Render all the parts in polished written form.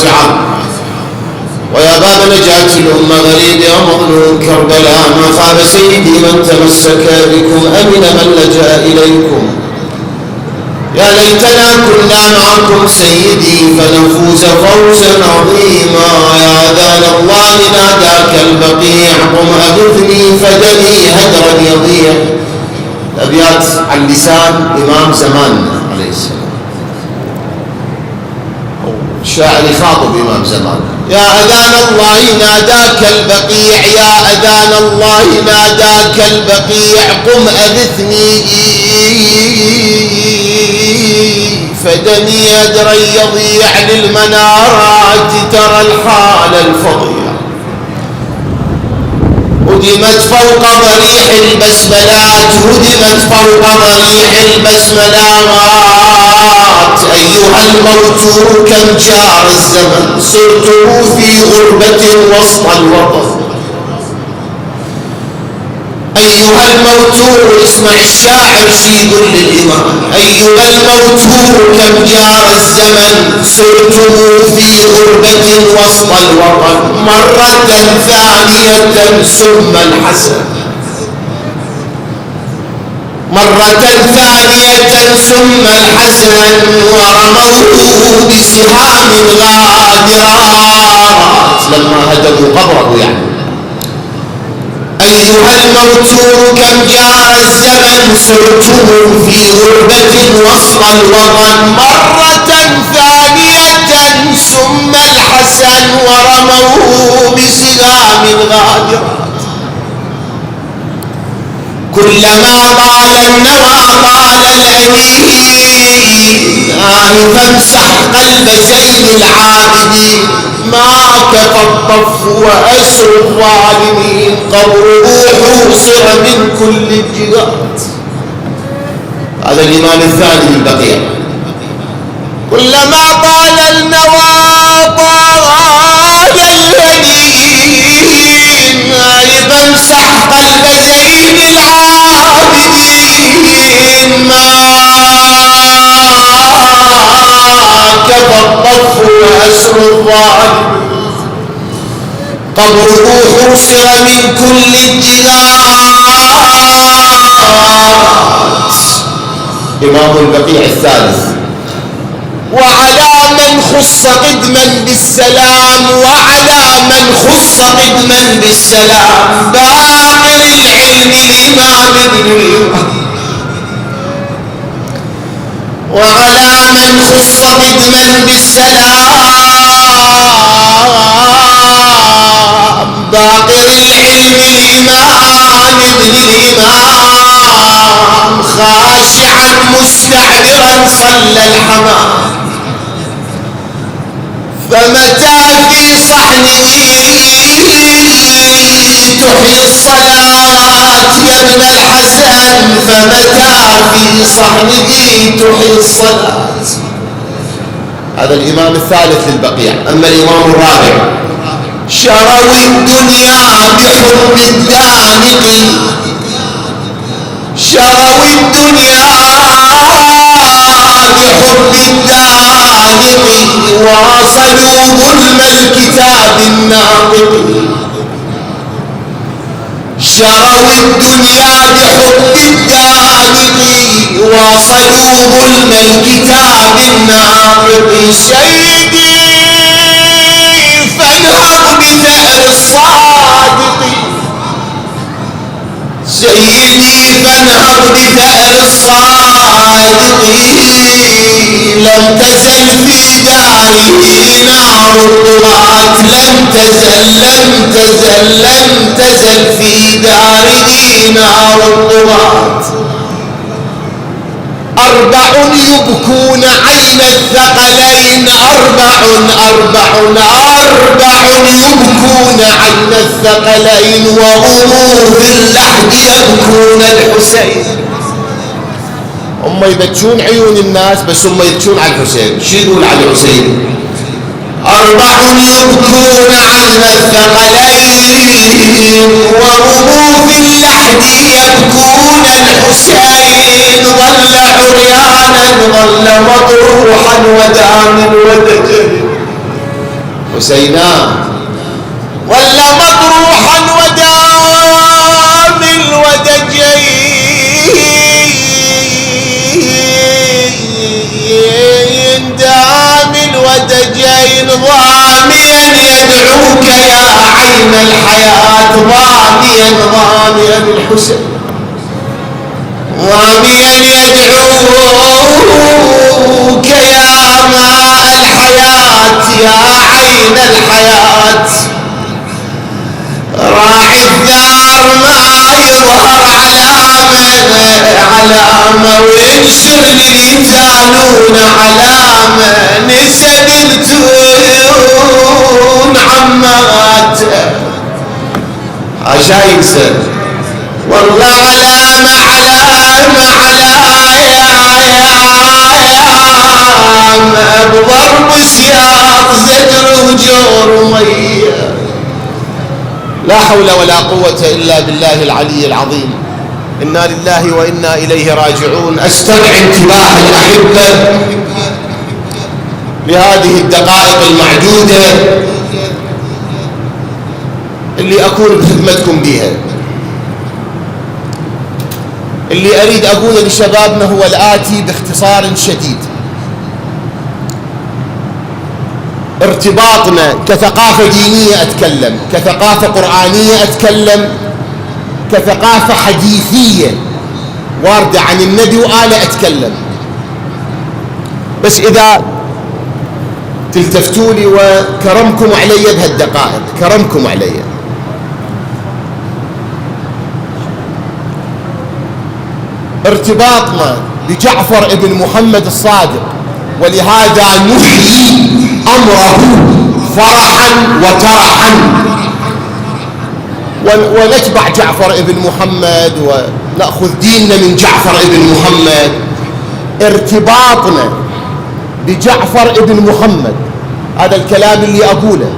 واسعة. ويا باب نجاة الأمة غريب يا مظلوم كربلاء، ما خاب سيدي من تمسك بكم، أمن من لجأ إليكم. يا ليتنا كنا معكم سيدي فنفوز فوزا عظيما. يا أذان الله ناداك البقيع، قم أغثني فدني هدرا يضيع. أبيات عن لسان إمام زماننا عليه السلام، الشاعر يخاطب إمام زماننا. يا أذان الله ناداك البقيع، يا أذان الله ناداك البقيع، قم أغثني فدني أدرا يضيع. للمنارات ترى الحال الفظيع، هدمت فوق ضريح البسملات، هدمت فوق ضريح البسملات. أيها الموت كم جار الزمن، صرته في غربة وسط الوطن. أيها الموت، اسمع الشاعر شي يقول للإمام. أيها الموت كم جار الزمن، صرته في غربة وسط الوطن. مرة ثانية ثم الحسن، مرة ثانية ثم الحسن، ورموه بسهام غادرات لما هدموا قبره يعني. أيها الموت كم جار الزمن، صرته في غربة وسط الوطن. مرة ثانية ثم الحسن، ورموه بسهام غادرات. كلما طال النوى طال الأنين، فامسح قلب زين العابدين. ما كفى الطف وأسر الظالمين، قبره حوصر من كل الجهات. هذا الإمام الثاني البقيع. كلما طال النوى طال الهنين، فامسح قلب زين العابدين. ما كفى الطف وأسر الظالمين، قبره حوصر من كل الجهات. إمام البقيع الثالث. وعلى من خص قدما بالسلام، وعلى من خص قدما بالسلام، باقر العلم الإمام ابن الإمام. وعلى من خص قدما بالسلام، باقر العلم الإمام ابن الإمام. خاشعا مستعبرا صلى الحمام، فمتى في صحنه تحيي الصلاة يا ابن الحسن، فمتى في صحنه تحيي الصلاة. هذا الإمام الثالث للبقيع. أما الإمام الرابع. شروا الدنيا بحب الدانق، شروا الدنيا بحب الدانق، واصلوا ظلم الكتاب الناطق. شروا الدنيا بحب الدانق، واصلوا ظلم الكتاب الناطق. سيدي فانهض بثأر الصادق، سيدي فانهض بثأر الصادق. لم تزل في داره نار الطغاة، لم تزل لم تزل لم تزل في داره نار الطغاة. أربع يبكون عين الثقلين، أربع يبكون عين الثقلين، وهم في اللحد يبكون الحسين. هم يبكون عيون الناس بس هم يبكون على الحسين. شو يقول على الحسين؟ أربع يبكون عين الثقلين، وهم في اللحد يبكون الحسين. ظل عريانا ظل مطروحا وداما ودجل، نسيناه. ولا مطروحا ودام الودجين، دام الودجين ضاميا يدعوك يا عين الحياة، ضاميا الحسين، ضاميا يدعوك يا ماء الحياة، يا عين الحياة. راعي الدار ما يظهر علامة، وينشر لليتانون علامة، نسل التون عماته عشان ينسى. والله علامة بضرب سياط زجر وجور ومية. لا حول ولا قوة إلا بالله العلي العظيم. إنا لله وإنا إليه راجعون. أستدعي انتباه الأحبة لهذه الدقائق المعدودة اللي أكون بخدمتكم بها. اللي أريد أقوله لشبابنا هو الآتي باختصار شديد. ارتباطنا كثقافة دينية أتكلم، كثقافة قرآنية أتكلم، كثقافة حديثية واردة عن النبي وآله أتكلم، بس إذا تلتفتوا لي وكرمكم علي بهالدقائق، كرمكم علي. ارتباطنا بجعفر ابن محمد الصادق، ولهذا نحيي أمره فرحا وترحا، ونتبع جعفر ابن محمد ونأخذ ديننا من جعفر ابن محمد. ارتباطنا بجعفر ابن محمد، هذا الكلام اللي أقوله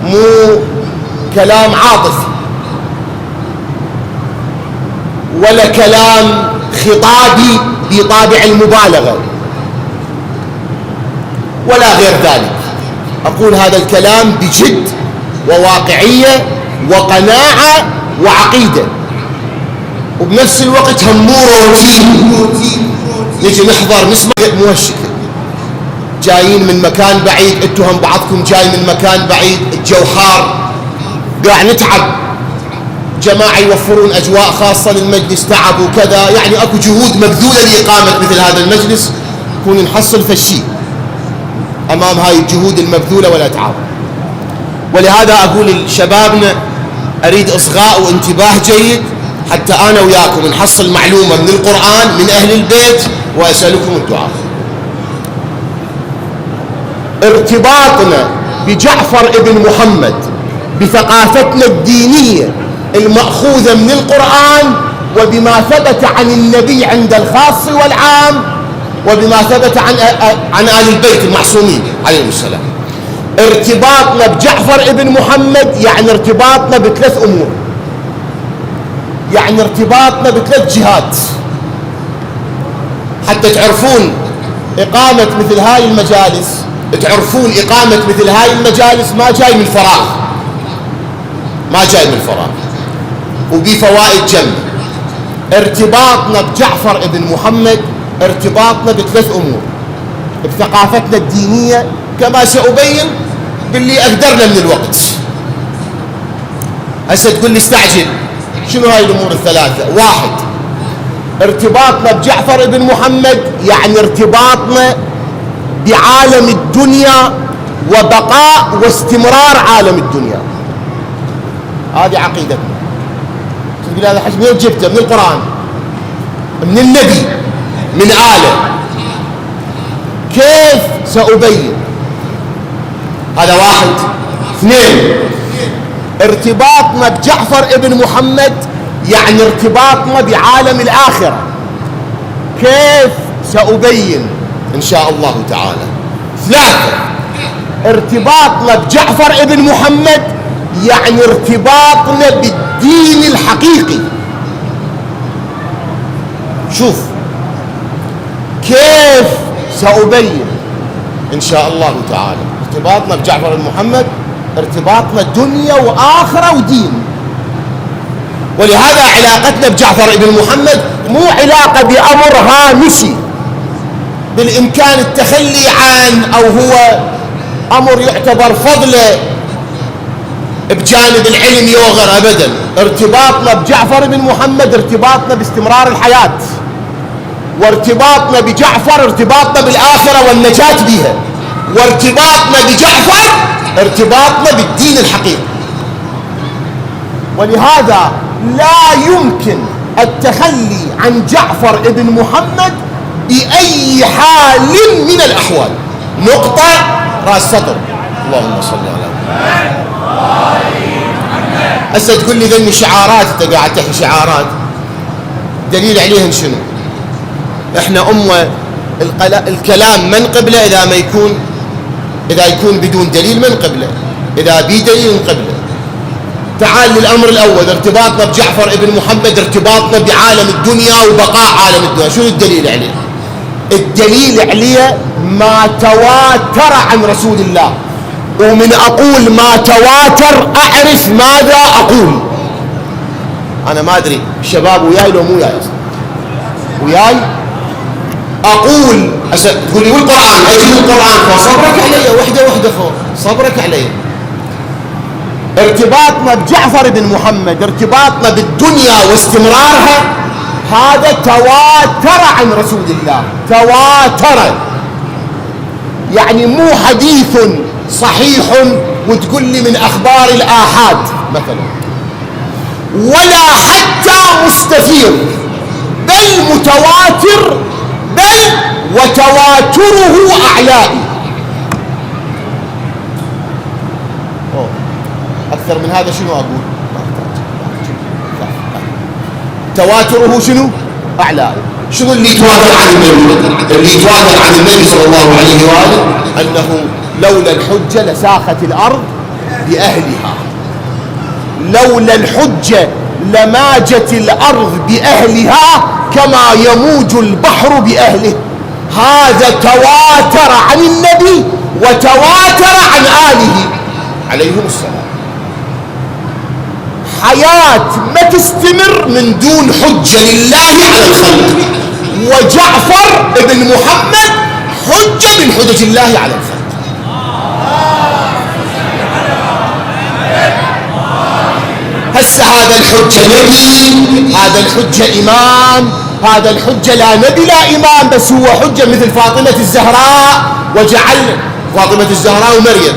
مو كلام عاطفي ولا كلام خطابي بطابع المبالغة ولا غير ذلك. أقول هذا الكلام بجد وواقعية وقناعة وعقيدة، وبنفس الوقت هم مو روتين نجي نحضر نسمع موشك جايين من مكان بعيد، انتم بعضكم جاي من مكان بعيد، الجو حار قاعد نتعب، جماعة يوفرون أجواء خاصة للمجلس، تعب وكذا، يعني أكو جهود مبذولة لإقامة مثل هذا المجلس، نكون نحصل فالشيء أمام هاي الجهود المبذولة والأتعاب. ولهذا أقول لشبابنا أريد إصغاء وانتباه جيد حتى أنا وياكم نحصل معلومة من القرآن من أهل البيت، وأسألكم الدعاء. ارتباطنا بجعفر ابن محمد بثقافتنا الدينية المأخوذة من القرآن، وبما ثبت عن النبي عند الخاص والعام، وبما ثبت عن آل البيت المعصومين عليهم السلام. ارتباطنا بجعفر ابن محمد يعني ارتباطنا بثلاث أمور، يعني ارتباطنا بثلاث جهات، حتى تعرفون إقامة مثل هاي المجالس، تعرفون إقامة مثل هاي المجالس ما جاي من فراغ، ما جاي من فراغ، وبفوائد جمة. ارتباطنا بجعفر ابن محمد ارتباطنا بثلاث أمور بثقافتنا الدينية، كما سأبين باللي أقدرنا من الوقت. هسه تقول لي استعجل، شنو هاي الأمور الثلاثة؟ واحد، ارتباطنا بجعفر ابن محمد يعني ارتباطنا بعالم الدنيا وبقاء واستمرار عالم الدنيا، هذه عقيدتنا. تقول هذا حج من جبته؟ من القرآن، من النبي، من آله. كيف سأبين؟ هذا واحد. اثنين، ارتباطنا بجعفر ابن محمد يعني ارتباطنا بعالم الآخرة. كيف سأبين إن شاء الله تعالى. ثلاثة، ارتباطنا بجعفر ابن محمد يعني ارتباطنا بالدين الحقيقي. شوف كيف سأبين إن شاء الله تعالى. ارتباطنا بجعفر بن محمد ارتباطنا دنيا وآخرة ودين. ولهذا علاقتنا بجعفر بن محمد مو علاقة بأمر هامشي بالإمكان التخلي عنه أو هو أمر يعتبر فضله بجانب العلم يوغر أبدا. ارتباطنا بجعفر بن محمد ارتباطنا باستمرار الحياة، وارتباطنا بجعفر ارتباطنا بالآخرة والنجاة بها، وارتباطنا بجعفر ارتباطنا بالدين الحقيقي. ولهذا لا يمكن التخلي عن جعفر بن محمد بأي حال من الأحوال. نقطة راس سطر. اللهم صل على محمد. هسه تقول لي ذني شعارات، انت قاعد تحكي شعارات، دليل عليهن شنو؟ احنا الكلام من قبله اذا يكون بدون دليل من قبله، اذا بدليل من قبله. تعال للامر الاول، ارتباطنا بجعفر ابن محمد ارتباطنا بعالم الدنيا وبقاء عالم الدنيا. شنو الدليل عليه؟ الدليل عليه ما تواتر عن رسول الله. ومن أقول ما تواتر أعرف ماذا أقول. أنا ما أدري الشباب وياي لو مو وياي، وياي أقول تقول لي والقرآن، أجيب القرآن فصبرك علي وحدة فوق، صبرك علي. ارتباطنا بجعفر بن محمد ارتباطنا بالدنيا واستمرارها هذا تواتر عن رسول الله. تواتر يعني مو حديث صحيح وتقول لي من أخبار الآحاد مثلا، ولا حتى مستفيض، بل متواتر، بل وتواتره أعلائي. أكثر من هذا شنو أقول؟ تواتره شنو؟ أعلائي. شنو اللي يتواتر عن النبي؟ اللي يتواتر عن النبي صلى الله عليه وآله أنه لولا الحجة لساخت الأرض بأهلها، لولا الحجة لماجت الأرض بأهلها كما يموج البحر بأهله. هذا تواتر عن النبي وتواتر عن آله عليهم السلام. حياة ما تستمر من دون حجة لله على الخلق، وجعفر بن محمد حجة من حجج الله على الخلق. هسه هذا الحجة نبي، هذا الحجة إمام، هذا الحجة لا نبي لا إمام، بس هو حجة مثل فاطمة الزهراء. وجعلنا فاطمة الزهراء ومريم،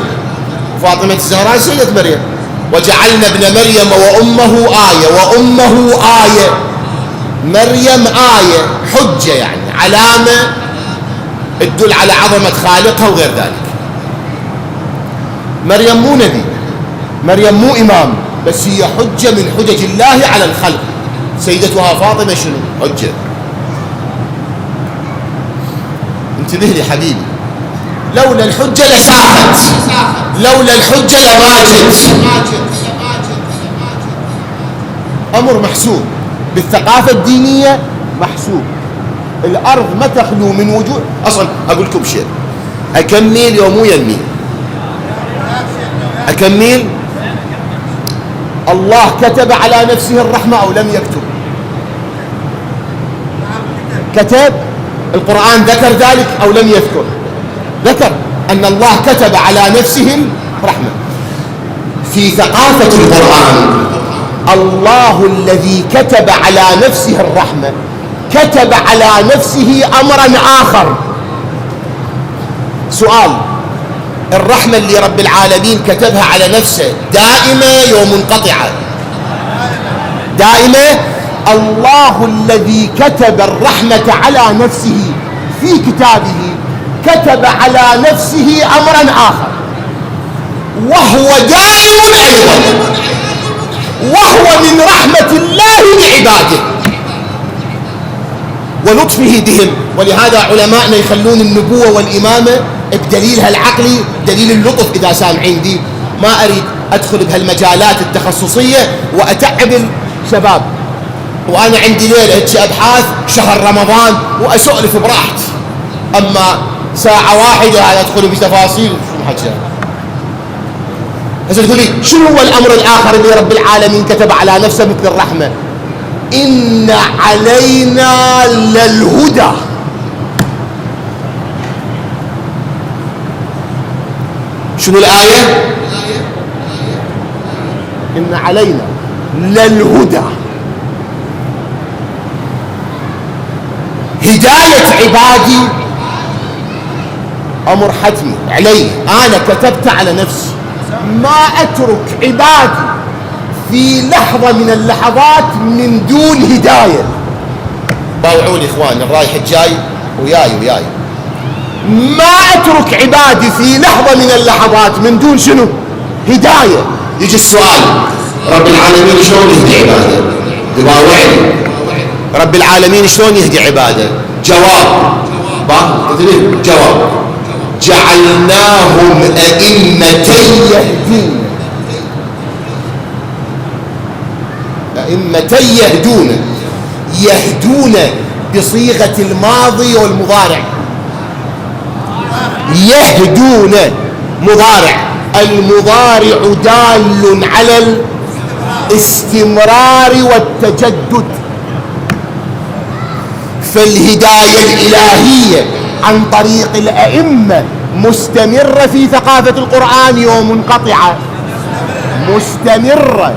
فاطمة الزهراء سيدة مريم، وجعلنا ابن مريم وأمه آية، وأمه آية، مريم آية، حجة يعني علامة تدل على عظمة خالقها وغير ذلك. مريم مو نبي، مريم مو إمام، بس هي حجة من حجج الله على الخلق. سيدتها فاطمة شنو؟ حجة. انتبه لي حبيبي، لولا الحجة لساخت، لولا الحجة لماجت. أمر محسوب بالثقافة الدينية، محسوب. الأرض ما تخلو من وجود. أصلا أقول لكم شيء، أكمل يوم ينمي، أكمل. الله كتب على نفسه الرحمة أو لم يكتب؟ كتب. القرآن ذكر ذلك أو لم يذكر؟ ذكر أن الله كتب على نفسه الرحمة. في ثقافة القرآن الله الذي كتب على نفسه الرحمة كتب على نفسه أمرا آخر. سؤال، الرحمة اللي رب العالمين كتبها على نفسه دائمة يوم منقطعة؟ دائمة. الله الذي كتب الرحمة على نفسه في كتابه كتب على نفسه أمرا آخر، وهو دائم أيضا، وهو من رحمة الله بعباده ولطفه بهم. ولهذا علماءنا يخلون النبوة والإمامة بدليلها العقلي، دليل اللطف. إذا سامعين دي، ما أريد أدخل بهالمجالات التخصصية وأتعب الشباب، وأنا عندي ليلة أبحاث شهر رمضان وأسولف براحتي. أما ساعة واحدة هذا تدخل في تفاصيل شو حكى. هسه تقولي شنو هو الأمر الآخر اللي رب العالمين كتب على نفسه مثل الرحمة؟ إن علينا للهدى. شنو الآية؟ إن علينا للهدى، هداية عبادي أمر حتمي علي. أنا كتبت على نفسي ما أترك عبادي في لحظة من اللحظات من دون هداية. باوعوني إخواني، الرايح الجاي وياي ما أترك عبادي في لحظة من اللحظات من دون شنو؟ هداية. يجي السؤال، رب العالمين شلون يهدي عباده؟ باوعني، رب العالمين شلون يهدي عباده؟ جواب جعلناهم أئمة يهدون. أئمة يهدون بصيغة الماضي والمضارع. يهدون مضارع، المضارع دال على الاستمرار والتجدد، فالهداية الإلهية عن طريق الأئمة مستمرة في ثقافة القرآن ومنقطعة؟ مستمرة.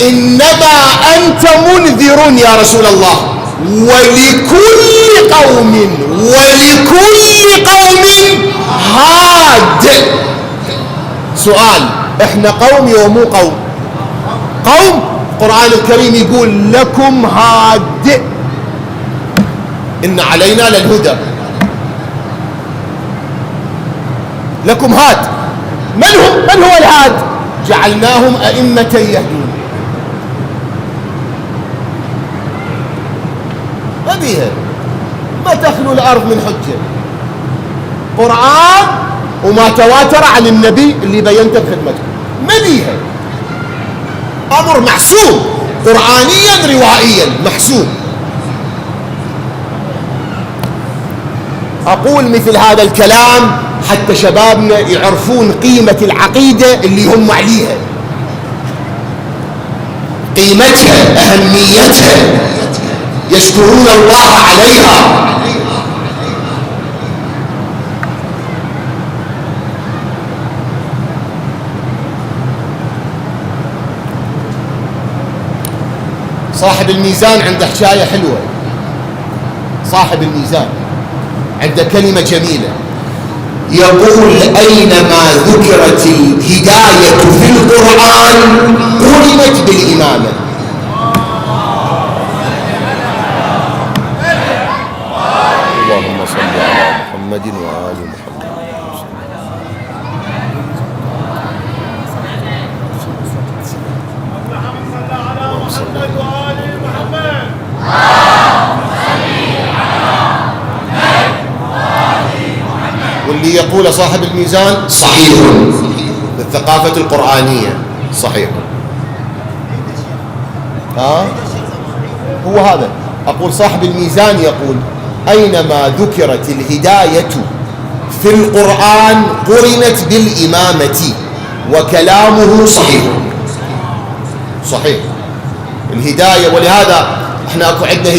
إنما أنت منذر يا رسول الله، ولكل قوم هاد. سؤال، احنا قوم ومو قوم؟ قوم. القرآن الكريم يقول لكم هاد، إن علينا للهدى. لكم هاد، من هو الهاد؟ جعلناهم أئمة يهدون. هذه ما تخلو الأرض من حجة، قرآن وما تواتر عن النبي اللي بينته بخدمته. مديها أمر محسوم، قرآنيا روائيا محسوم. أقول مثل هذا الكلام حتى شبابنا يعرفون قيمة العقيدة اللي هم عليها، قيمتها، أهميتها، يشكرون الله عليها. صاحب الميزان عنده حكاية حلوة. صاحب الميزان عنده كلمة جميلة، يقول أينما ذكرت الهداية في القرآن قرنت بالإمامة. اللهم صل على محمد وآل محمد. واللي يقول صاحب الميزان صحيح بالثقافة القرآنية صحيح. هو هذا. أقول صاحب الميزان يقول أينما ذكرت الهداية في القرآن قرنت بالإمامة، وكلامه صحيح. صحيح الهداية. ولهذا احنا اكو عندنا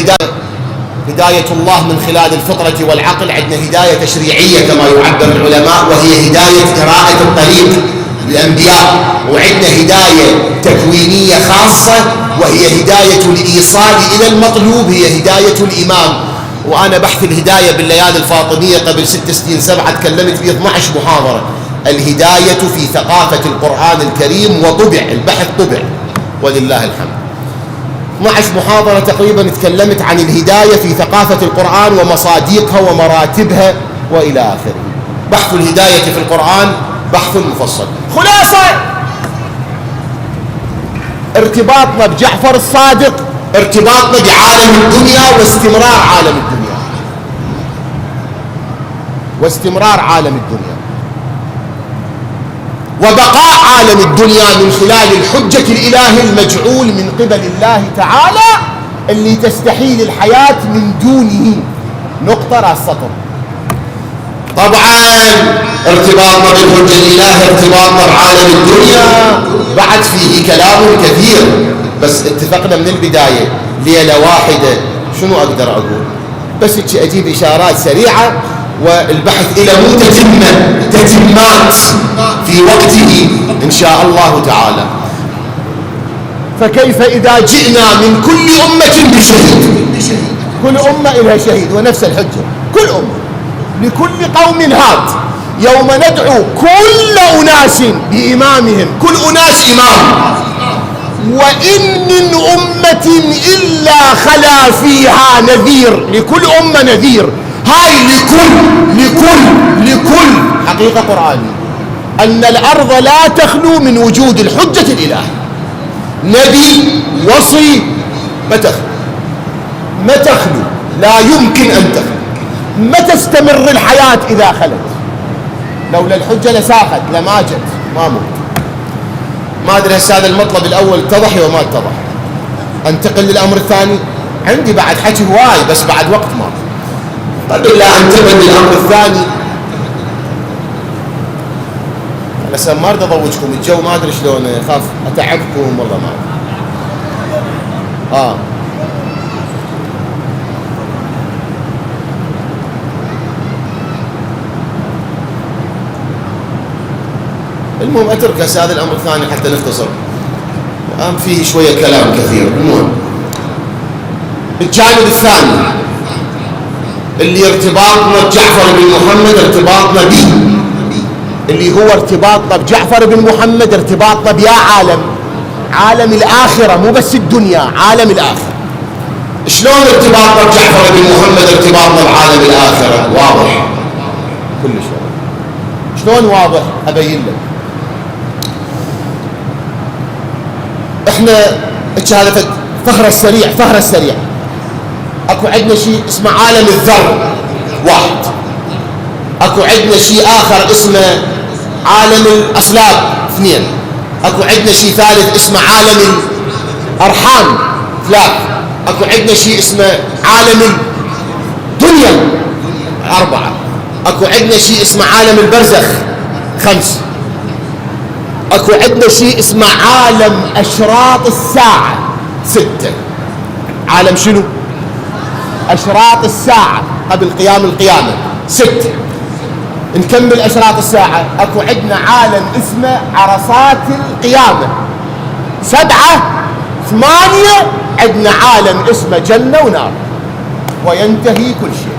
هداية الله من خلال الفطرة والعقل، عندنا هداية تشريعية كما يعبر العلماء، وهي هداية قراءة الطريق للأنبياء، وعندنا هداية تكوينية خاصة وهي هداية الإيصال إلى المطلوب، هي هداية الإمام. وأنا بحث الهداية بالليالي الفاطمية قبل 6 سنين 7 تكلمت فيه 12 محاضرة، الهداية في ثقافة القرآن الكريم، وطبع البحث طبع ولله الحمد. 12 محاضرة تقريبا تكلمت عن الهداية في ثقافة القرآن ومصاديقها ومراتبها وإلى آخره. بحث الهداية في القرآن بحث مفصل. خلاصة ارتباطنا بجعفر الصادق ارتباطنا بعالم الدنيا واستمرار عالم الدنيا، واستمرار عالم الدنيا وبقاء عالم الدنيا من خلال الحجة الإلهي المجعول من قبل الله تعالى اللي تستحيل الحياة من دونه. نقطة راس سطر. طبعا ارتباطنا بالحجة الإله ارتباطنا بعالم الدنيا بعد فيه كلام كثير، بس اتفقنا من البداية ليلة واحدة شنو أقدر أقول؟ بس أجيب إشارات سريعة والبحث إلى مو تتمات في وقته إن شاء الله تعالى. فكيف إذا جئنا من كل أمة بشهيد؟ كل أمة إلها شهيد ونفس الحجة، كل أمة لكل قوم هاد. يوم ندعو كل أناس بإمامهم، كل أناس إمام، وإن من أمة إلا خلا فيها نذير. لكل أمة نذير. هاي لكل حقيقة قرآنية أن الأرض لا تخلو من وجود الحجة الإله. نبي وصي ما تخلو، لا يمكن أن تخلو. ما تستمر الحياة إذا خلت. لولا الحجة لساقت لما جت، ما موت. ما أدري هذا المطلب الأول اتضح وما اتضح. أنتقل للأمر الثاني. عندي بعد حكي هواي بس بعد وقت ما. طيب إلا أنتقل للأمر الثاني. بس ما أريد أضوجكم الجو، ما أدري شلون، أخاف أتعبكم والله ما أدري. المهم أترك هذا الأمر الثاني حتى نختصر، فيه شوية كلام كثير. المهم الجانب الثاني اللي ارتباطنا بجعفر بن محمد ارتباطنا به، اللي هو ارتباطنا بجعفر بن محمد ارتباطنا بيا عالم الآخرة، مو بس الدنيا، عالم الآخرة. شلون ارتباطنا بجعفر بن محمد ارتباطنا بعالم الآخرة؟ واضح كلش واضح. شلون واضح؟ أبين لك. احنا هذا فخر السريع. اكو عندنا شيء اسمه عالم الذر واحد، اكو عندنا شيء اخر اسمه عالم الاصلاب اثنين، اكو عندنا شيء ثالث اسمه عالم الارحام ثلاث، اكو عندنا شيء اسمه عالم الدنيا اربعة، اكو عندنا شيء اسمه عالم البرزخ خمس، اكو عندنا شيء اسمه عالم اشراط الساعة ستة. عالم شنو؟ اشراط الساعة قبل قيام القيامة ستة. نكمل اشراط الساعة. اكو عندنا عالم اسمه عرصات القيامة سبعة. ثمانية عندنا عالم اسمه جنة ونار، وينتهي كل شيء.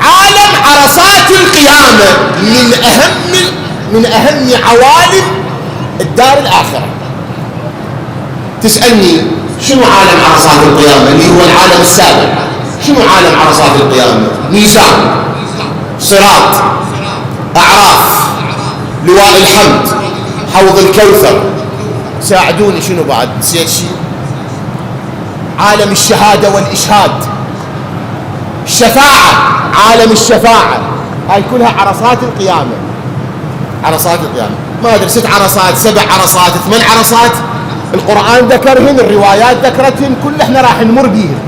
عالم عرصات القيامة من أهم عوالم الدار الآخرة. تسألني شنو عالم عرصات القيامة اللي هو العالم السابع؟ شنو عالم عرصات القيامة؟ ميزان، صراط، أعراف، لواء الحمد، حوض الكوثر. ساعدوني، شنو بعد نسيت شيء؟ عالم الشهادة والإشهاد، الشفاعة، عالم الشفاعة. هاي كلها عرصات القيامة. عرصات القيامة ما أدري 6 عرصات 7 عرصات 8 عرصات. القرآن ذكرهن، الروايات ذكرتهن، كل احنا راح نمر بيهن.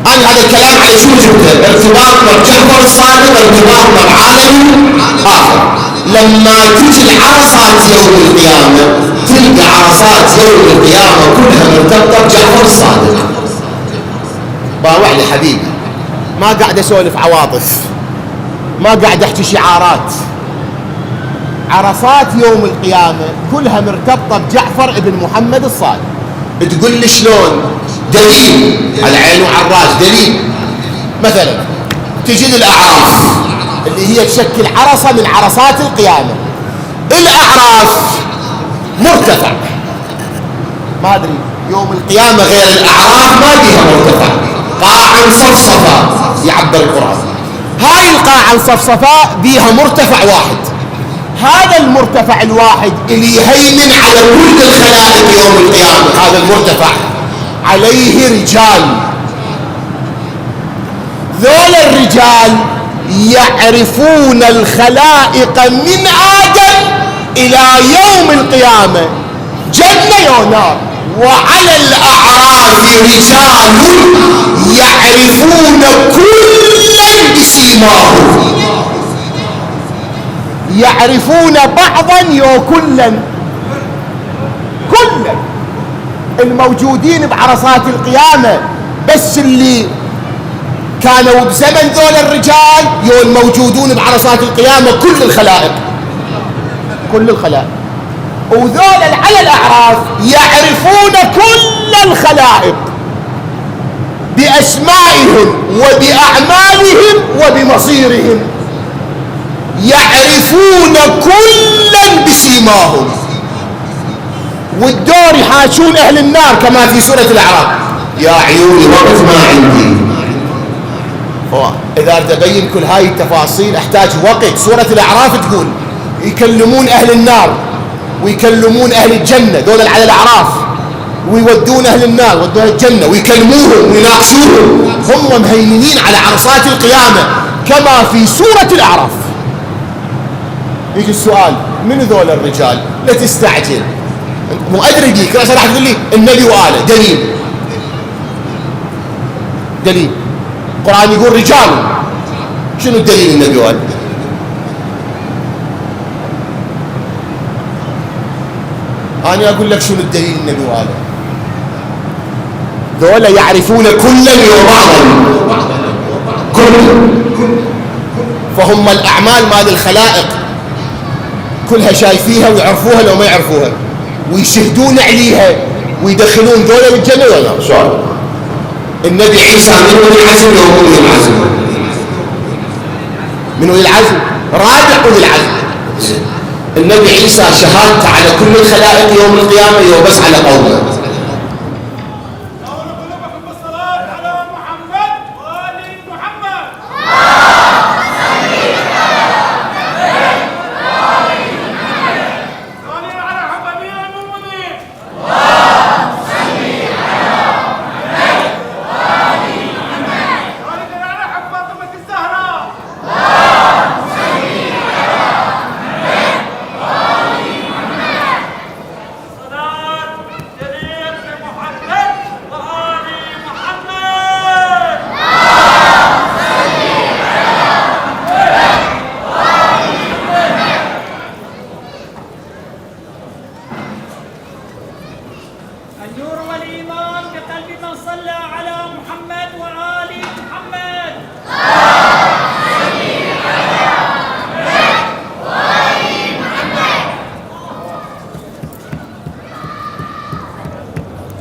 أنا هذا الكلام على شو جبته؟ ارتباطنا بجعفر الصادق، ارتباطنا بعالم آخر. لما تجي العرصات يوم القيامة تلقى عرصات يوم القيامة كلها مرتبطة بجعفر الصادق. باوع لي حبيبي، ما قاعد اسولف عواطف، ما قاعد احكي شعارات. عرصات يوم القيامة كلها مرتبطة بجعفر ابن محمد الصادق. تقول لي شلون؟ دليل على العين وعلى الراس. دليل مثلا تجي الأعراف اللي هي تشكل عرصة من عرصات القيامة. الأعراف مرتفع، ما أدري يوم القيامة غير الأعراف ما بيها مرتفع، قاع صفصفة يعبر القرآن. هاي القاع الصفصفاء بيها مرتفع واحد. هذا المرتفع الواحد اللي يهيمن على كل الخلائق يوم القيامة، هذا المرتفع عليه رجال. ذول الرجال يعرفون الخلائق من آدم إلى يوم القيامة جنة يا نار. وعلى الأعراف رجال يعرفون كلا بسيماهم. يعرفون بعضا يا كلا، كلا الموجودين بعرصات القيامة، بس اللي كانوا بزمن ذول الرجال يوم موجودون بعرصات القيامة كل الخلائق، كل الخلائق. وذول على الأعراف يعرفون كل الخلائق بأسمائهم وبأعمالهم وبمصيرهم، يعرفون كلا بسيماهم. والدور يحاشون أهل النار كما في سورة الأعراف: يا عيوني وقت ما عندي. إذا تبين كل هاي التفاصيل احتاج وقت. سورة الأعراف تقول يكلمون أهل النار ويكلمون أهل الجنة، دول على الأعراف، ويودون أهل النار ويودون الجنة ويكلموهم ويناقشوهم، هم مهيمنين على عرصات القيامة كما في سورة الأعراف. يجي السؤال: من ذول الرجال؟ لا تستعجل، مو أدري بيك راح تقول لي النبي وآله. دليل، دليل. القرآن يقول رجال، شنو الدليل النبي وآله؟ أنا أقول لك شنو الدليل النبي وآله. ذولا يعرفون كلا وبعضا، فهم الأعمال مال الخلائق كلها شايفيها ويعرفوها لو ما يعرفوها، ويشهدون عليها ويدخلون ذولا للجنة ولا لا؟ سؤال: النبي عيسى من أولي العزم ولا من أولي العزم؟ من أولي العزم، رابع أولي العزم. النبي عيسى شهادته على كل الخلائق يوم القيامة يو بس على قومه.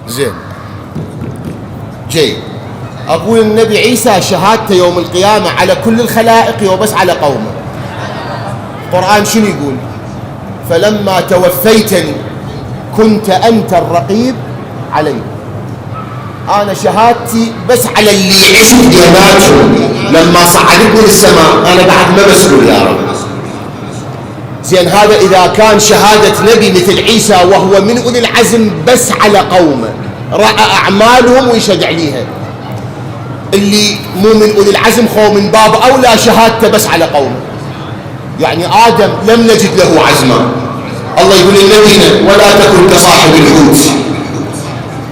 زين، جيد. أقول النبي عيسى شهادته يوم القيامة على كل الخلائق وبس على قومه. القرآن شنو يقول؟ فلما توفيتني كنت أنت الرقيب علي. أنا شهادتي بس على اللي عشت جناتهم لما صعدتني للسماء، أنا بعد ما بسأل يا رب. زين، هذا إذا كان شهادة نبي مثل عيسى وهو من أولي العزم بس على قومه، رأى أعمالهم ويشهد عليها. اللي مو من أولي العزم خو من باب أولى شهادته بس على قومه. يعني آدم لم نجد له عزما. الله يقول للنبينا: ولا تكن كصاحب الحوت.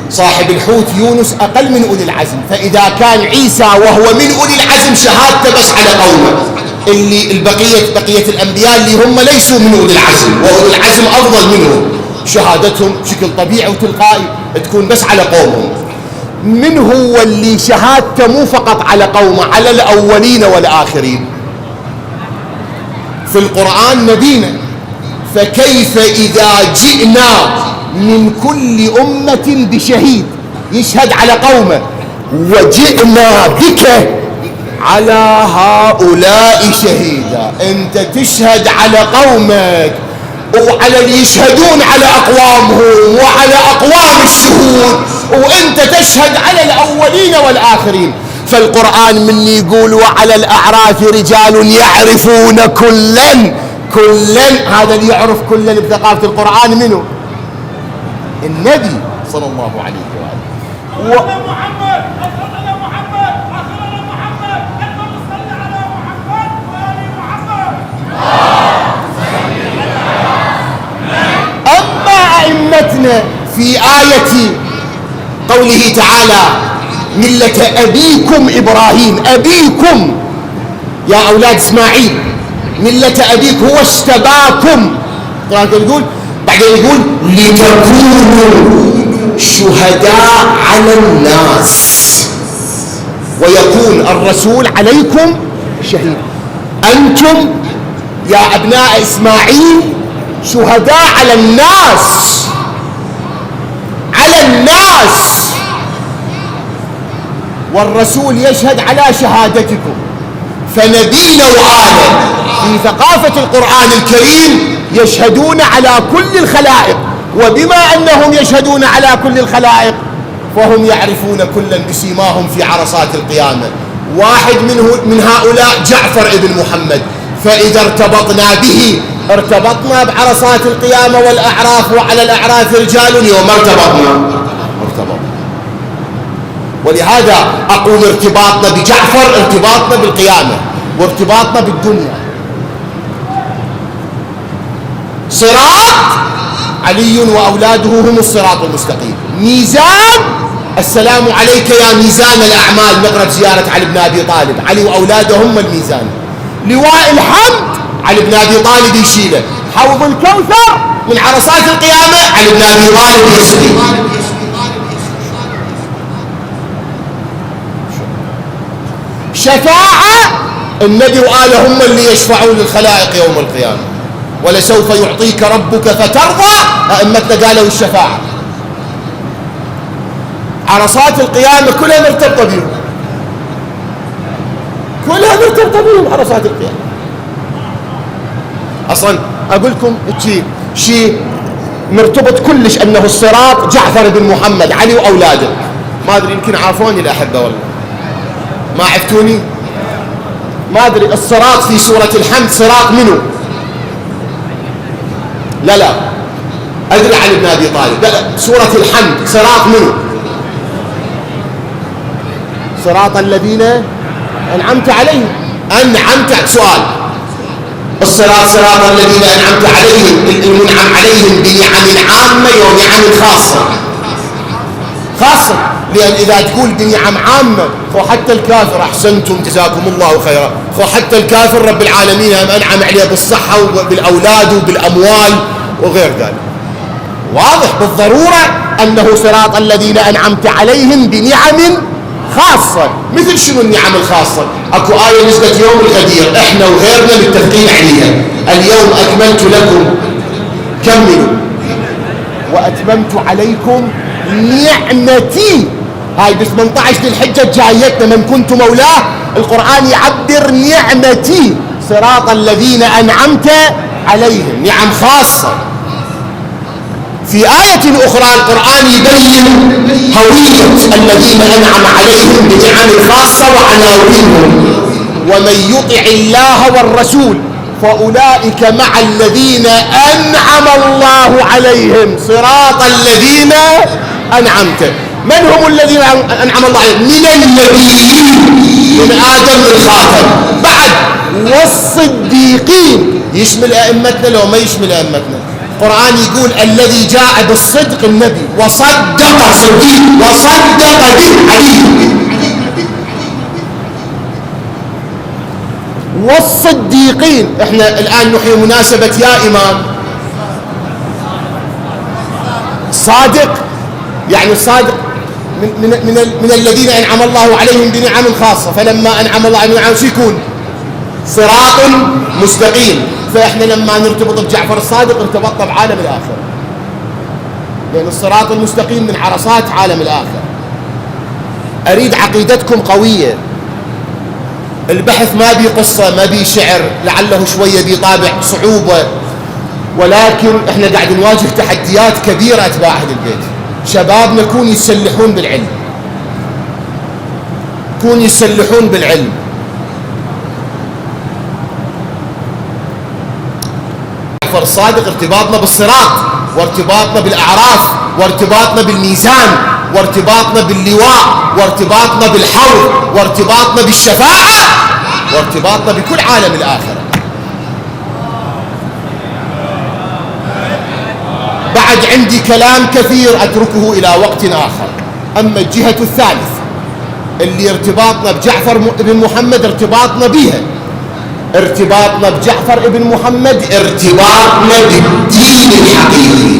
صاحب الحوت يونس أقل من أولي العزم، فإذا كان عيسى وهو من أولي العزم شهادته بس على قومه، اللي بقية الأنبياء اللي هم ليسوا من أولي العزم وأولي العزم أفضل منهم، شهادتهم بشكل طبيعي وتلقائي تكون بس على قومهم. من هو اللي شهادته مو فقط على قومه، على الأولين والآخرين؟ في القرآن نبينا: فكيف إذا جئنا من كل أمة بشهيد يشهد على قومه وجئنا بك على هؤلاء شهيدا. أنت تشهد على قومك وعلى اللي يشهدون على أقوامهم وعلى أقوام الشهود، وأنت تشهد على الأولين والآخرين. فالقرآن من يقول: وعلى الأعراف رجال يعرفون كلا. كلا، هذا اللي يعرف كلا بثقافة القرآن منه؟ النبي صلى الله عليه وآله. محمد أخذنا محمد أخذنا محمد اللهم صل على محمد وآل محمد. أما أئمتنا في آية قوله تعالى ملة أبيكم إبراهيم، أبيكم يا أولاد إسماعيل، ملة أبيك هو اجتباكم. القرآن يقول بعدين يقول لتكونوا شهداء على الناس ويكون الرسول عليكم شهيد. أنتم يا أبناء إسماعيل شهداء على الناس، على الناس، والرسول يشهد على شهادتكم. فنبينا وآله في ثقافة القرآن الكريم يشهدون على كل الخلائق، وبما أنهم يشهدون على كل الخلائق فهم يعرفون كلا بسيماهم في عرصات القيامة. واحد من هؤلاء جعفر ابن محمد، فإذا ارتبطنا به ارتبطنا بعرصات القيامة والأعراف، وعلى الأعراف رجال يوم ارتبطنا. ولهذا أقول ارتباطنا بجعفر ارتباطنا بالقيامة وارتباطنا بالدنيا. صراط علي وأولاده هم الصراط المستقيم. ميزان السلام عليك يا ميزان الأعمال، نقرأ زيارة علي بن أبي طالب، علي وأولاده هم الميزان. لواء الحمد علي بن أبي طالب يشيله. حوض الكوثر من عرصات القيامة علي بن أبي طالب يسقي. شفاعة النبي وآله هم اللي يشفعون للخلائق يوم القيامة. ولسوف يعطيك ربك فترضى، أئمتنا قالوا الشفاعة. عرصات القيامة كلها مرتبطة بهم، كلها مرتبطة بهم عرصات القيامة. أصلا أقول لكم شيء مرتبط كلش، أنه الصراط جعفر بن محمد علي وأولاده. ما أدري يمكن عارفوني الأحبة والله، ما عفتوني؟ ما أدري. الصراط في سورة الحمد صراط منه؟ لا أدري علي بن أبي طالب. لا سورة الحمد صراط منه؟ صراط الذين أنعمت عليهم. أنعمت سؤال، الصراط صراط الذين أنعمت عليهم، المنعم عليهم بنعم عامة ونعم خاصة. لأن إذا تقول بنعم عامة وحتى الكافر، أحسنتم جزاكم الله خيرا، وحتى الكافر رب العالمين أنعم عليه بالصحة وبالأولاد وبالأموال وغير ذلك. واضح بالضرورة أنه صراط الذين أنعمت عليهم بنعم خاصة. مثل شنو النعم الخاصة؟ أكو آية نزلت يوم الغدير احنا وغيرنا متفقين عليها، اليوم أكملت لكم، كملوا، وأتممت عليكم نعمتي. هاي ب 18 ذي الحجة جايتنا، من كنت مولاه القرآن يعبر نعمتي، صراط الذين أنعمت عليهم، نعم خاصة. في آية أخرى القرآن يبين هوية الذين أنعم عليهم بنعم خاصة وعناوينهم. ومن يطع الله والرسول فأولئك مع الذين أنعم الله عليهم، صراط الذين أنعمت. من هم الذين أنعم الله عليهم؟ من النبيين، من آدم للخاتم، بعد والصديقين. يشمل أئمتنا لو ما يشمل أئمتنا؟ القرآن يقول الذي جاء بالصدق النبي، وصدق صديق، وصدق به علي. والصديقين. احنا الآن نحيي مناسبة يا إمام صادق، يعني الصادق من الذين أنعم الله عليهم بنعم خاصة. فلما أنعم الله عليهم بنعم يكون صراط مستقيم. فإحنا لما نرتبط بجعفر الصادق ارتبطنا بعالم الآخرة، لأن الصراط المستقيم من عرصات عالم الآخرة. أريد عقيدتكم قوية. البحث ما بي قصة، ما بي شعر، لعله شوية بيطابع صعوبة، ولكن احنا قاعد نواجه تحديات كبيرة. أتباع أهل البيت، شبابنا كون يسلحون بالعلم، كون يسلحون بالعلم. جعفر الصادق ارتباطنا بالصراط، وارتباطنا بالأعراف، وارتباطنا بالميزان، وارتباطنا باللواء، وارتباطنا بالحوض، وارتباطنا بالشفاعة، وارتباطنا بكل عالم الآخرة. بعد بعد عندي كلام كثير أتركه إلى وقت آخر. أما الجهة الثالثة اللي ارتباطنا بجعفر بن محمد ارتباطنا بها، ارتباطنا بجعفر بن محمد ارتباطنا بالدين الحقيقي.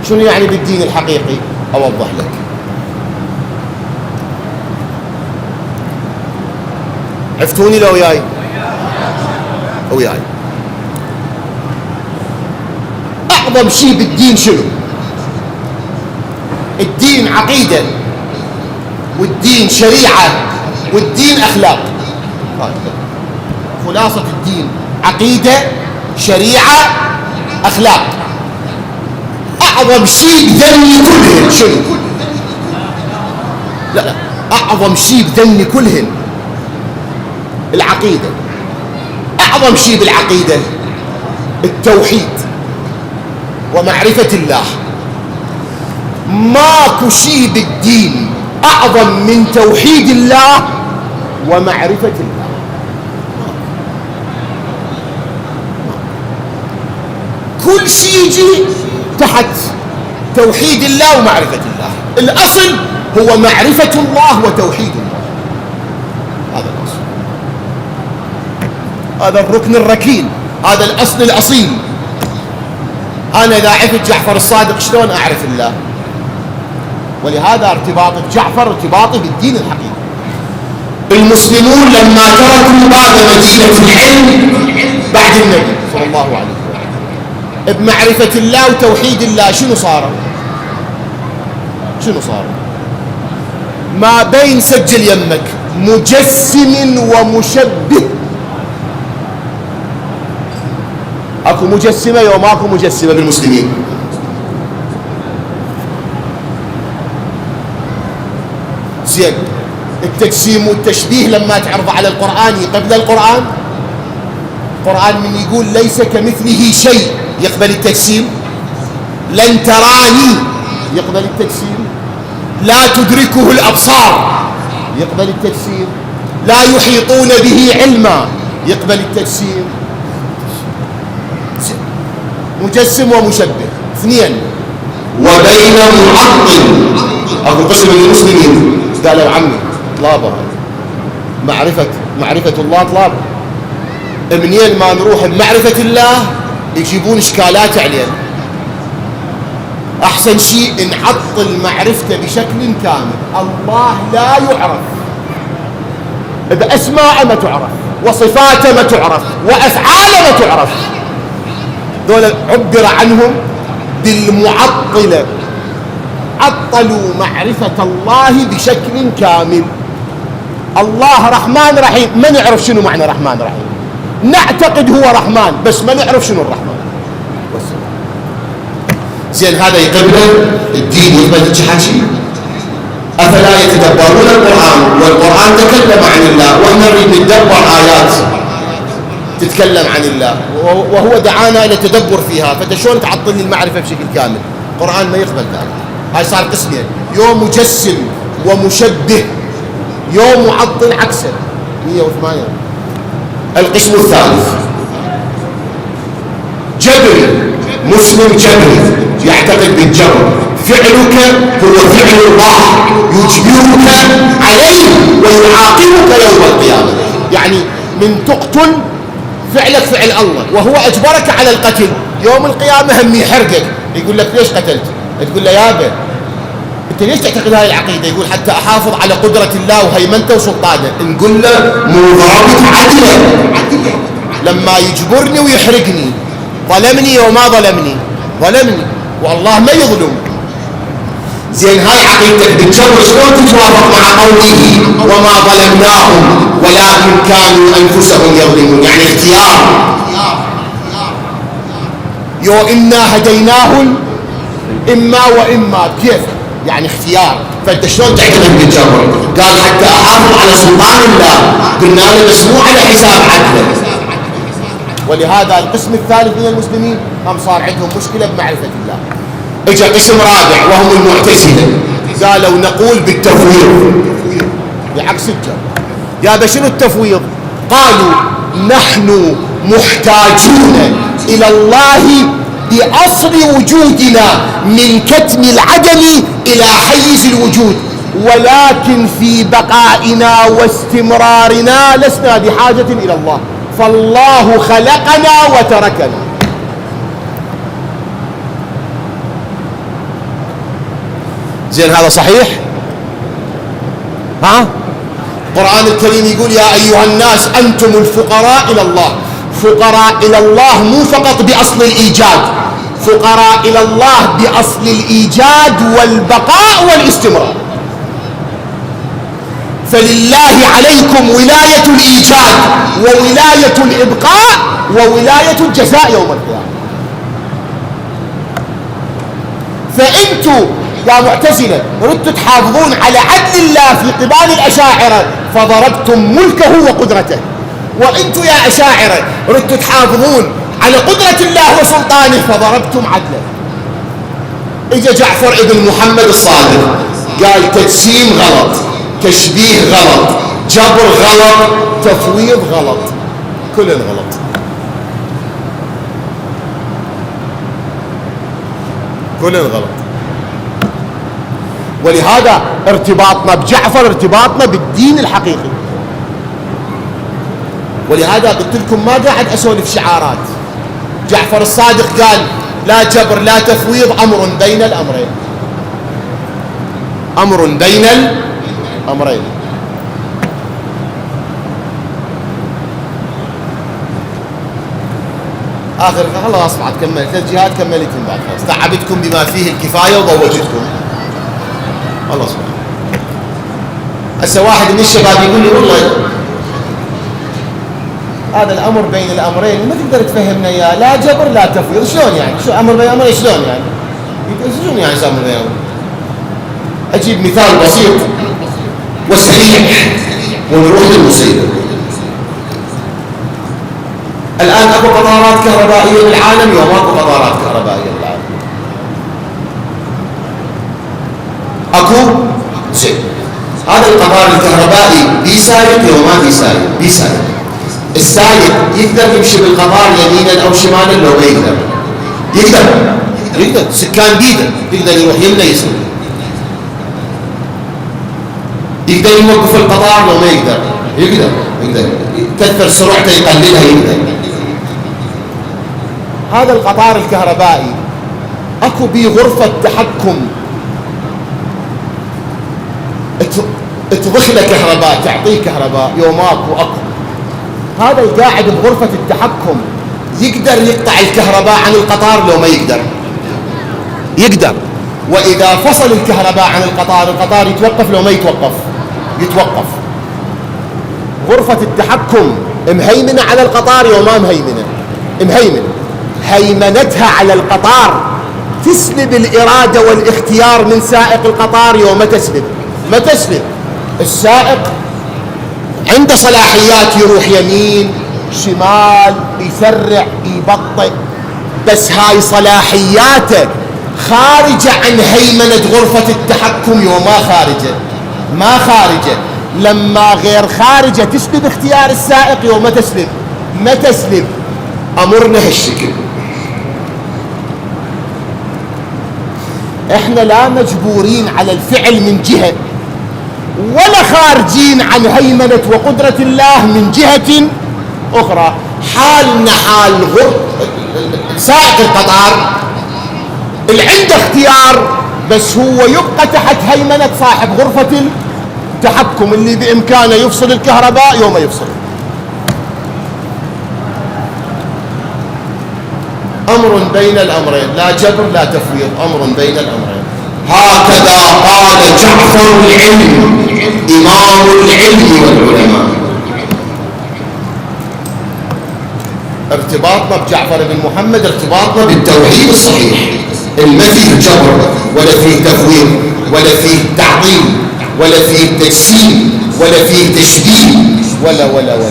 شنو يعني بالدين الحقيقي؟ أوضح لك. عفتوني لو وياي؟ وياي. أعظم شيء بالدين شنو؟ الدين عقيدة، والدين شريعة، والدين أخلاق. خلاصة الدين عقيدة، شريعة، أخلاق. أعظم شيء بذني كلهن شنو؟ لا، أعظم شيء بذني كلهن العقيدة. أعظم شيء بالعقيدة التوحيد ومعرفة الله. ماكو شيء بالدين أعظم من توحيد الله ومعرفة الله. كل شيء يجي تحت توحيد الله ومعرفة الله. الأصل هو معرفة الله وتوحيد الله. هذا الأصل، هذا الركن الركين، هذا الأصل الأصيل. أنا إذا عرفت جعفر الصادق شلون أعرف الله؟ ولهذا ارتباط جعفر ارتباطي بالدين الحقيقي. المسلمون لما تركوا باب مدينة العلم بعد النبي صلى الله عليه وسلم بمعرفة الله وتوحيد الله، شنو صار؟ شنو صار؟ ما بين سجل يمك مجسم ومشبه. اكو مجسمة يوم اكو مجسمة بالمسلمين. زين، التجسيم والتشبيه لما تعرض على القرآن يقبل القرآن؟ القرآن من يقول ليس كمثله شيء يقبل التجسيم؟ لن تراني يقبل التجسيم؟ لا تدركه الأبصار يقبل التجسيم؟ لا يحيطون به علما يقبل التجسيم؟ مجسم ومشبه اثنين. وبين معطل أكو قسم من المسلمين قالوا عمي طلابة معرفة الله طلابة. منين ما نروح بمعرفة الله يجيبون إشكالات علينا. أحسن شيء نعطل معرفته بشكل كامل. الله لا يعرف بأسماء ما تعرف، وصفاته ما تعرف، وأفعاله ما تعرف. دول عبر عنهم بالمعطلة، عطلوا معرفة الله بشكل كامل. الله رحمن رحيم، ما نعرف شنو معنى رحمن رحيم. نعتقد هو رحمن بس ما نعرف شنو الرحمن. زين، هذا يقبل الدين يقبل الحكي؟ أفلا يتدبرون القرآن؟ والقرآن تكلم عن الله، وإحنا نريد ندبر آيات تتكلم عن الله، وهو دعانا إلى التدبر فيها. فشلون تعطلني المعرفة بشكل كامل؟ القرآن ما يقبل ذلك. هاي صار قسمين، يوم مجسم ومشبه، يوم معطل عكسه. 108. القسم الثالث جبري، مسلم جبري يعتقد بالجبر. فعلك هو فعل الله يجبرك عليه ويعاقبك يوم القيامة. يعني من تقتل فعلك فعل الله، وهو أجبرك على القتل. يوم القيامة هم يحرقك، يقول لك ليش قتلت؟ تقول له يابا انت ليش تعتقد هاي العقيدة؟ يقول حتى احافظ على قدرة الله وهيمنته وسلطانه. نقول له مو ضابط عدله. لما يجبرني ويحرقني ظلمني وما ظلمني، ظلمني والله ما يظلم. زين، هاي عقيدتك بالجبر شلون تتوافق مع قوله وما ظلمناهم ولكن كانوا انفسهم يظلمون؟ يعني اختيار. يو إنا هديناهم إما وإما، كيف؟ يعني اختيار. فانت شلون تعتقد بالجبر؟ قال حتى احافظ على سلطان الله. قلنا له بس مو على حساب عدله. ولهذا القسم الثالث من المسلمين هم صار عندهم مشكلة بمعرفة الله. اجا قسم رابع وهم المعتزلة، قالوا نقول بالتفويض بعكس الجبر. يا شنو التفويض؟ قالوا نحن محتاجون إلى الله بأصل وجودنا من كتم العدم إلى حيز الوجود، ولكن في بقائنا واستمرارنا لسنا بحاجة إلى الله، فالله خلقنا وتركنا. زين هذا صحيح؟ ها؟ القرآن الكريم يقول يا أيها الناس أنتم الفقراء إلى الله. فقراء إلى الله مو فقط بأصل الإيجاد، فقراء إلى الله بأصل الإيجاد والبقاء والاستمرار. فلله عليكم ولاية الإيجاد وولاية الإبقاء وولاية الجزاء يوم القيامة. فأنتوا يا معتزلة ردتوا تحافظون على عدل الله في قبال الأشاعرة فضربتم ملكه وقدرته، وأنتوا يا أشاعرة ردتوا تحافظون على قدرة الله وسلطانه فضربتم عدله. إجا جعفر ابن محمد الصادق قال تجسيم غلط، تشبيه غلط، جبر غلط، تفويض غلط، كلن غلط. كلن غلط. ولهذا ارتباطنا بجعفر ارتباطنا بالدين الحقيقي. ولهذا قلت لكم ما قاعد أسولف شعارات. جعفر الصادق قال لا جبر لا تفويض، أمر بين الأمرين، أمر بين الأمرين. آخر خلاص بعد كملت الجهاد، كملتهم بعد خلاص، تعبتكم بما فيه الكفاية وضوجتكم. الله سبحانه. هسه واحد من الشباب يقول لي والله هذا الامر بين الامرين ما تقدر تفهمنا اياه، لا جبر لا تفويض، شلون يعني؟ شو امر بين الامرين شلون يعني؟ شلون يعني امر بين الامرين؟ اجيب مثال بسيط وسريع ونروح للمصيبه. الان اكو قطارات كهربائيه بالعالم يوم اكو قطارات كهربائيه بالعالم؟ اكو زين. هذا القطار الكهربائي بيسايق يوم ما بيسايق؟ بيسايق. السايق يقدر يمشي بالقطار يمينا او شمالا لو ما يقدر؟ يقدر سكان بيده يقدر يروح يمنا يسار، يقدر يوقف القطار لو ما يقدر؟ يقدر يكثر سرعته يقللها يقدر. هذا القطار الكهربائي اكو بيه غرفة تحكم تضخ له كهرباء، تعطيه كهرباء يوم اكو. هذا القاعد بغرفة التحكم يقدر يقطع الكهرباء عن القطار لو ما يقدر؟ يقدر. وإذا فصل الكهرباء عن القطار يتوقف لو ما يتوقف؟ يتوقف. غرفة التحكم مهيمنة على القطار يوم ما مهيمنة؟ مهيمنة. هيمنتها على القطار تسلب الإرادة والاختيار من سائق القطار يوم ما تسلب؟ ما تسلب. السائق عنده صلاحيات يروح يمين شمال يسرع يبطئ، بس هاي صلاحياته خارجة عن هيمنة غرفة التحكم يوم ما خارجة. لما غير خارجة تسلب اختيار السائق يوم ما تسلب. أمرنا هالشكل. احنا لا مجبورين على الفعل من جهة ولا خارجين عن هيمنة وقدرة الله من جهة أخرى. حالنا حال سائق القطار اللي عنده اختيار، بس هو يبقى تحت هيمنة صاحب غرفة التحكم اللي بإمكانه يفصل الكهرباء يوم يفصل. أمر بين الأمرين، لا جبر لا تفويض، أمر بين الأمرين. هكذا قال جعفر العلم إمام العلم والعلماء. ارتباطنا بجعفر بن محمد ارتباطنا بالتوحيد الصحيح، ما فيه جبر ولا فيه تفويض ولا فيه تعطيل ولا فيه تجسيم ولا فيه تشبيه ولا.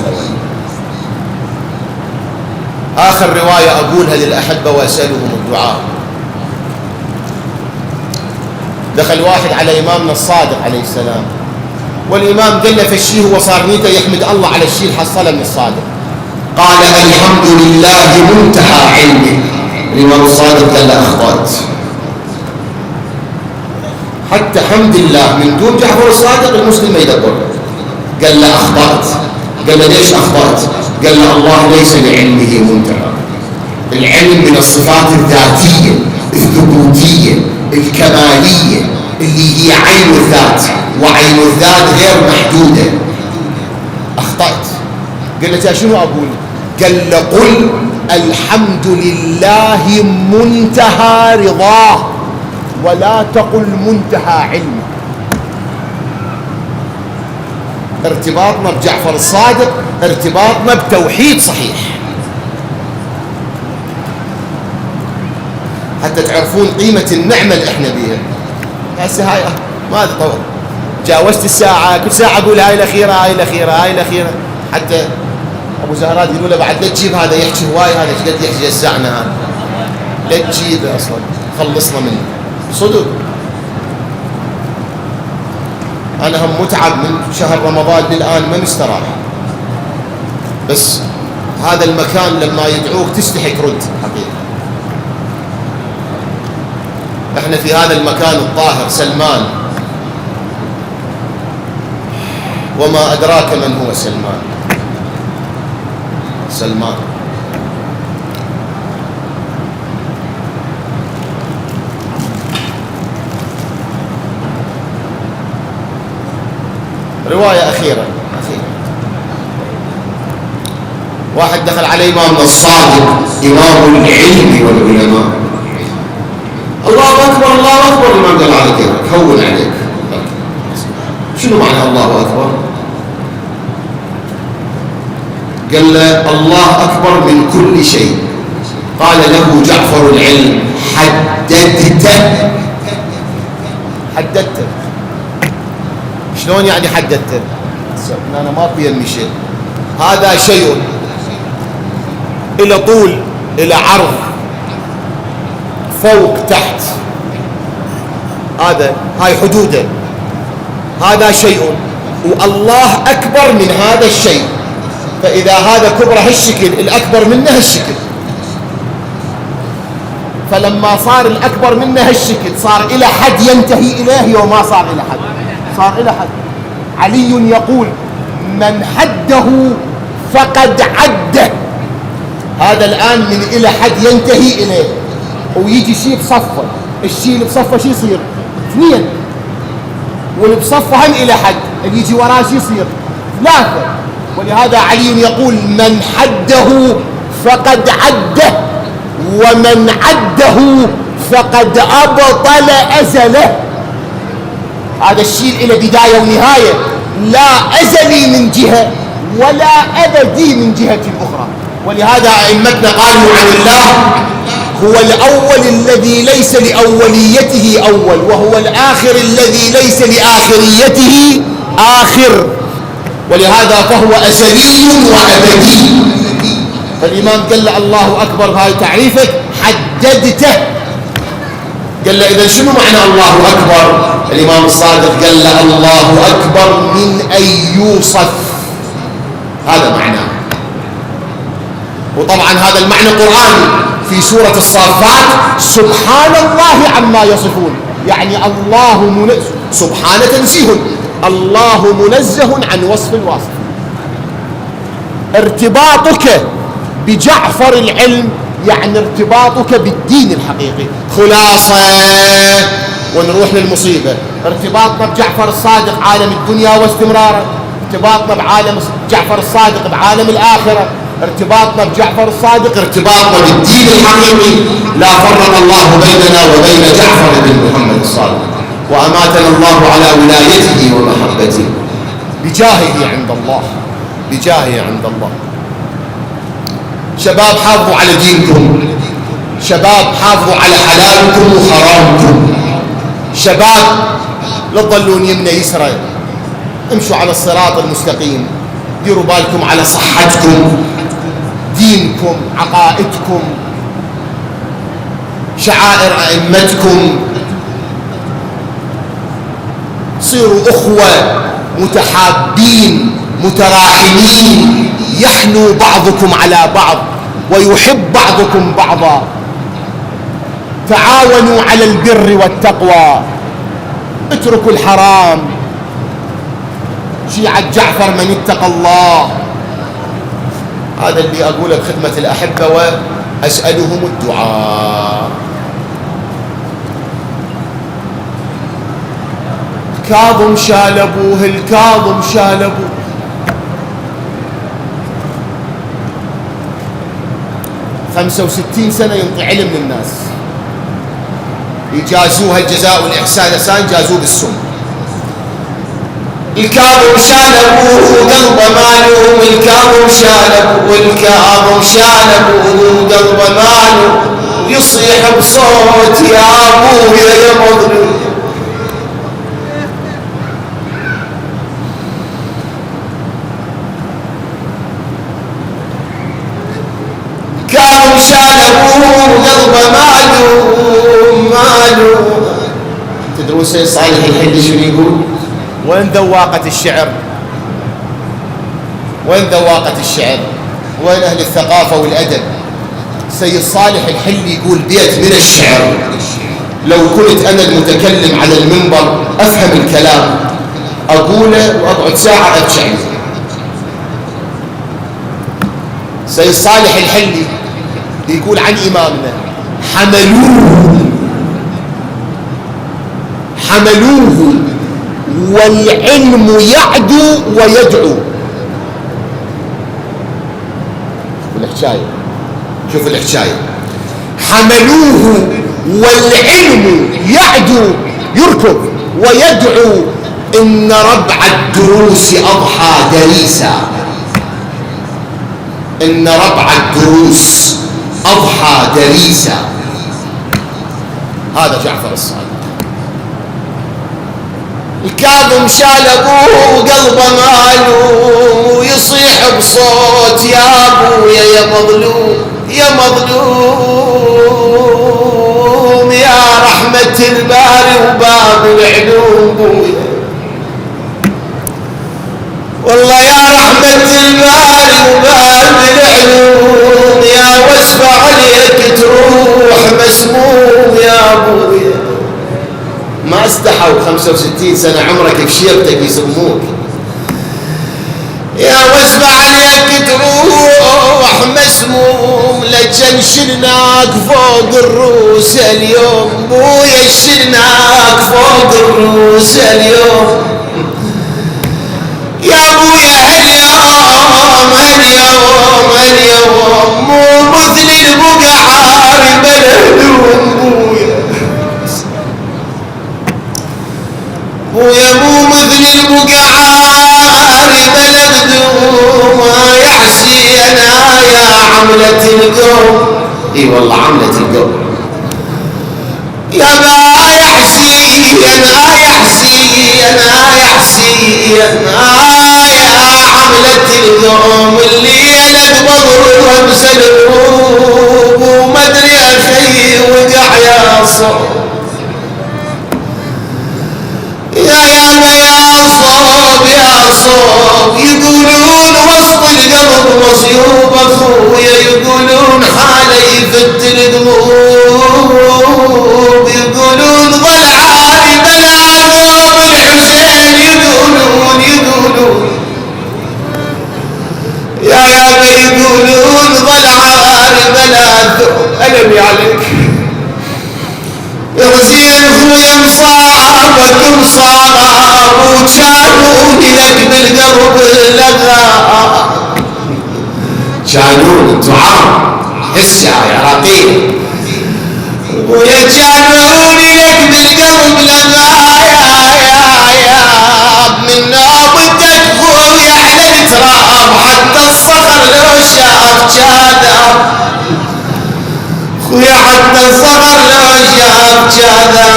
آخر رواية أقولها للأحبة وأسألهم الدعاء. دخل واحد على إمامنا الصادق عليه السلام، والإمام قال له فالشيء هو صار نيته يحمد الله على الشيء اللي حصله من الصادق. قال الحمد لله منتهى علمه. الإمام الصادق قال له أخطأت. حتى حمد الله من دون جعفر الصادق المسلم ما يدبر. قال له أخطأت. قال له ليش أخطأت؟ قال له الله ليس لعلمه منتهى. العلم من الصفات الذاتية الثبوتية الكمالية اللي هي عين الذات، وعين الذات غير محدودة. أخطأت. قال له شنو أقول؟ قال له قل الحمد لله منتهى رضاه، ولا تقل منتهى علمه. ارتباطنا بجعفر الصادق ارتباطنا بتوحيد صحيح، حتى تعرفون قيمة النعمة اللي احنا بيها. هسه هاي ما تطور، جاوزت الساعة، كل ساعة أقول هاي الأخيرة هاي الأخيرة هاي الأخيرة. حتى أبو زهرات يقولوا له بعد لا تجيب هذا يحكي هواي، هذا ايش قد يحكي يسعنا هذا، لا تجيبه أصلا خلصنا منه. صدق أنا هم متعب من شهر رمضان للآن ما مستراح، بس هذا المكان لما يدعوك تستحي ترد حقيقة. احنا في هذا المكان الطاهر سلمان، وما أدراك من هو سلمان. سلمان رواية أخيرة. واحد دخل على إمامنا الصادق إمام العلم والعلماء، الله أكبر الله أكبر. الإمام قال على كيفك هون عليك. شنو معنى الله أكبر؟ قال له الله أكبر من كل شيء. قال له جعفر العلم حددته. حددته شلون يعني حددته؟ أنا ما بيني شيء. هذا شيء إلى طول إلى عرض فوق تحت، هاي حدوده. هذا شيء والله أكبر من هذا الشيء، فإذا هذا كبر هالشكل الأكبر منه هالشكل، فلما صار الأكبر منه هالشكل صار إلى حد ينتهي إليه، وما صار إلى حد، صار إلى حد. علي يقول من حده فقد عده. هذا الآن من إلى حد ينتهي إليه، ويجي شيء بصفه. الشيء اللي بصفه شيء يصير اثنين، واللي بصفه هم إلى حد، اللي يجي وراه شيء يصير ثلاثة. ولهذا علي يقول من حده فقد عده، ومن عده فقد أبطل أزله. هذا الشيء إلى بداية ونهاية، لا أزلي من جهة ولا أبدي من جهة أخرى. ولهذا أئمتنا قالوا عن الله هو الأول الذي ليس لأوليته أول، وهو الآخر الذي ليس لآخريته آخر، ولهذا فهو أزلي وأبدي. فالإمام قال له الله أكبر هاي تعريفك حددته. قال له إذا شنو معنى الله أكبر؟ الإمام الصادق قال له الله أكبر من أن يوصف، هذا معناه. وطبعا هذا المعنى قرآني في سورة الصافات سبحان الله عما يصفون، يعني الله سبحان تنزيه، الله منزه عن وصف الواصف. ارتباطك بجعفر العلم يعني ارتباطك بالدين الحقيقي. خلاصة ونروح للمصيبة، ارتباطنا بجعفر الصادق عالم الدنيا واستمراره، ارتباطنا بعالم جعفر الصادق بعالم الآخرة، ارتباطنا بجعفر الصادق ارتباطنا بالدين الحقيقي. لا فرق الله بيننا وبين جعفر بن محمد الصادق، وأماتنا الله على ولايته ومحبته بجاهه عند الله، بجاهه عند الله. شباب حافظوا على دينكم، شباب حافظوا على حلالكم وحرامكم، شباب لا تضلون يمنى يسرى، امشوا على الصراط المستقيم، ديروا بالكم على صحتكم، دينكم، عقائدكم، شعائر أئمتكم. صيروا أخوة متحابين متراحمين، يحنو بعضكم على بعض ويحب بعضكم بعضا، تعاونوا على البر والتقوى، اتركوا الحرام. شيعة جعفر من اتقى الله. هذا اللي أقوله بخدمة الأحبة وأسألهم الدعاء. الكاظم شال أبوه، الكاظم شال أبوه. خمسة 65 سنة ينطي علم للناس، يجازوها الجزاء والإحسان إحسان، جازوه بالسم. الكاظم شال أبوه قلبه مالوم، الكاظم شال أبوه، الكاظم شال أبوه قلبه مالوم، ويصيح بصوت يا أبويا يا مظلوم. الكاظم شال أبوه قلبه مالوم مالوم. تدرون سيد صالح الحلي شنو يقول؟ وين ذواقة الشعر؟ وين ذواقة الشعر؟ وين أهل الثقافة والأدب؟ سيد صالح الحلي يقول بيت من الشعر لو كنت أنا المتكلم على المنبر أفهم الكلام أقوله وأقعد ساعة أبشع. سيد صالح الحلي يقول عن إمامنا: حملوه والعلم يعدو ويدعو. الحكاية، شوف الحكاية: حملوه والعلم يعدو، يركض ويدعو، إن ربع الدروس أضحى دريسا، إن ربع الدروس أضحى دريسا. هذا جعفر الصادق. الكاظم شال أبوه وقلبه مالوم، ويصيح بصوت يا أبويا يا مظلوم يا مظلوم، يا رحمة الباري وباب العلوم بويا، والله يا رحمة الباري وباب العلوم، يا واسفة عليك تروح مسموم يا أبويا. ما استحوا 65 سنة عمرك بشيرتك يسموك، يا واسفة عليك تروح مسموم، لجن شلناك فوق الروس اليوم بويا، شلناك فوق الروس اليوم يا بويا. هاليوم مو مثل البقعار بلدهم بويا، مو مثل البقعار بلدهم، يا حسين يا عملة القوم. اي والله عملة القوم يا با، يا حسين يا حسين يا حسين يا عملة القوم، الليلة بضر رمز القلوب، ومدري اخي وقع يا صوت يا صوب، يقولون وسط القلب مصيوب اخويا، يقولون حاله يفت القلوب، يقولون ظل عالي بلا ثوب الحسين، يقولون يا يقولون ظل عالي بلا ثوب. ألمي عليك يا زين اخويا، مصابك مصاب، وكانوني لك بالقلب لغا، كانون الدعاء حس يا عراقيل، ويا كانوني لك بالقلب لغا، يا من نوبتك خويا على التراب، حتى الصخر لو شاف جاده خويا، حتى الصخر لو شاف جاده.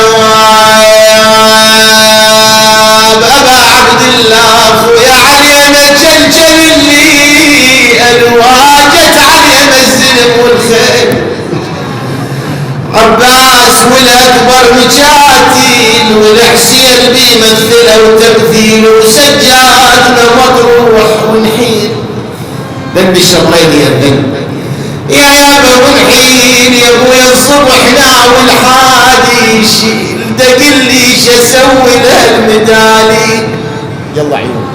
أبا عبد الله خويا علينا جلجل اللي الواجت علينا الزلم والخيل، عباس والأكبر مجاتيل والحسين بيمثله وتمثيل وسجادنا مطروح ونحيل ذنب الشطرين يا الذنب يا يابا ونحيل يا ابويا الصبح ناول حادي يشيل دقلي شو اسوي لهالمدالي يلا عيون